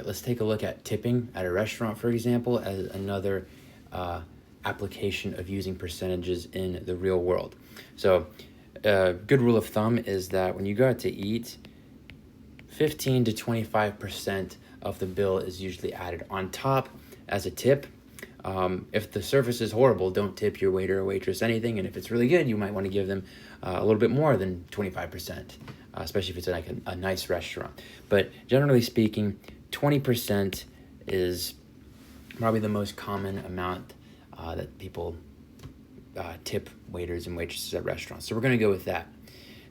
right, let's take a look at tipping at a restaurant, for example, as another application of using percentages in the real world. So a good rule of thumb is that when you go out to eat, 15 to 25% of the bill is usually added on top as a tip. If the service is horrible, don't tip your waiter or waitress anything. And if it's really good, you might want to give them a little bit more than 25%, especially if it's like a nice restaurant. But generally speaking, 20% is probably the most common amount that people tip waiters and waitresses at restaurants. So we're going to go with that.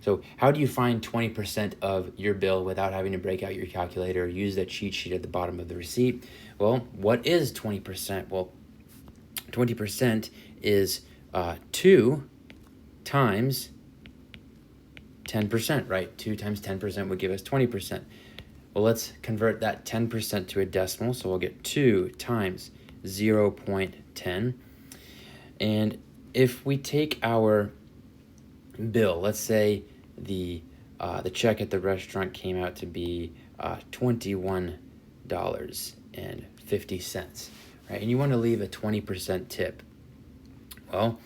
So how do you find 20% of your bill without having to break out your calculator or use that cheat sheet at the bottom of the receipt? Well, what is 20%? Well, 20% is 2 times 10%, right? 2 times 10% would give us 20%. Well, let's convert that 10% to a decimal. So we'll get 2 times 0.10. And if we take our bill, let's say the check at the restaurant came out to be $21.50, right? And you want to leave a 20% tip. Well,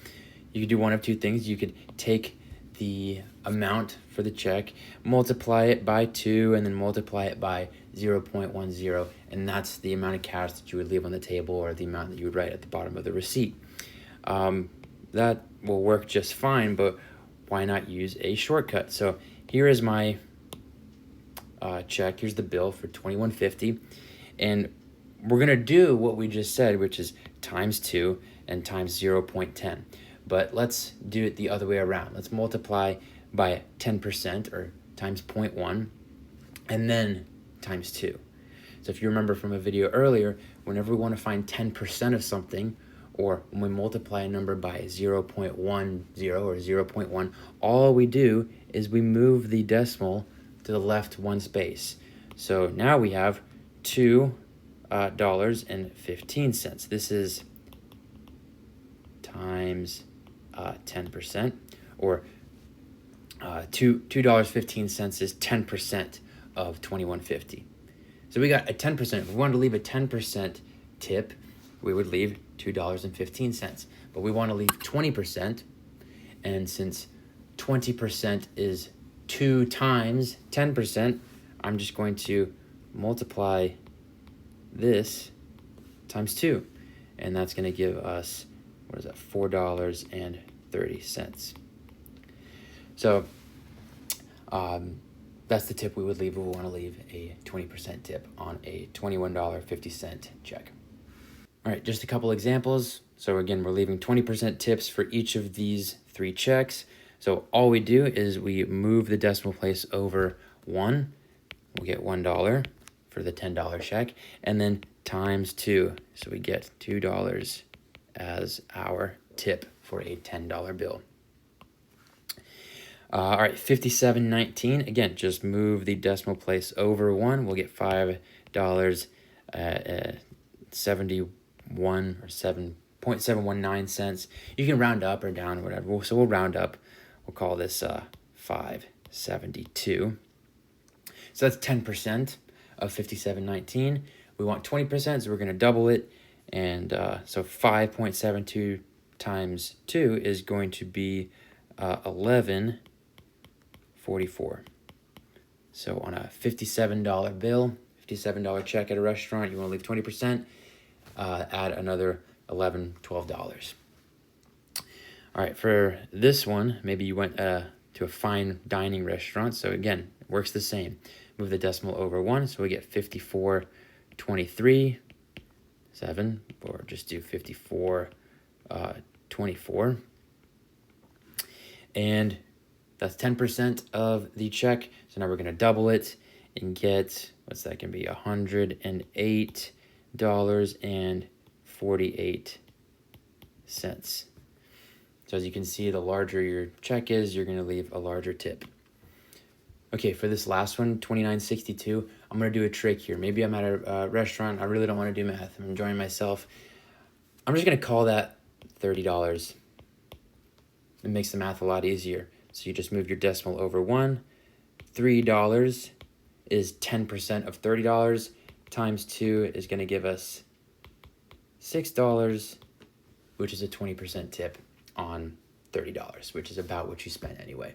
you could do one of two things. You could take the amount for the check, multiply it by 2, and then multiply it by 0.10, and that's the amount of cash that you would leave on the table, or the amount that you would write at the bottom of the receipt. That will work just fine, but why not use a shortcut? So here is my check. Here's the bill for $21.50, and we're gonna do what we just said, which is times 2 and times 0.10. But let's do it the other way around. Let's multiply by 10%, or times 0.1, and then times 2. So if you remember from a video earlier, whenever we want to find 10% of something, or when we multiply a number by 0.10 or 0.1, all we do is we move the decimal to the left one space. So now we have $2.15. This is times 10%, or $2.15 is 10% of $21.50. So we got a 10%. If we wanted to leave a 10% tip, we would leave $2.15. But we want to leave 20%, and since 20% is 2 times 10%, I'm just going to multiply this times 2, and that's going to give us, what is that, $4.30. So that's the tip we would leave if we want to leave a 20% tip on a $21.50 check. All right, just a couple examples. So again, we're leaving 20% tips for each of these 3 checks. So all we do is we move the decimal place over 1. We'll get $1 for the $10 check, and then times 2. So we get $2 as our tip for a $10 bill. All right, $57.19. Again, just move the decimal place over 1. We'll get $5.71 or 7.719 cents. You can round up or down or whatever. So we'll round up. We'll call this $5.72. So that's 10% of $57.19. We want 20%, so we're going to double it. And so 5.72 times 2 is going to be 11.44. So on a $57 bill, $57 check at a restaurant, you want to leave 20%, add another $11, $12. All right, for this one, maybe you went to a fine dining restaurant. So again, it works the same. Move the decimal over 1, so we get 54.23, 7, or just do 54.24. And that's 10% of the check. So now we're going to double it and get, what's that going to be, $108.48. So as you can see, the larger your check is, you're going to leave a larger tip. Okay, for this last one, $29.62, I'm going to do a trick here. Maybe I'm at a restaurant. I really don't want to do math. I'm enjoying myself. I'm just going to call that $30. It makes the math a lot easier. So you just move your decimal over 1. $3 is 10% of $30. times 2 is going to give us $6, which is a 20% tip on $30, which is about what you spent anyway.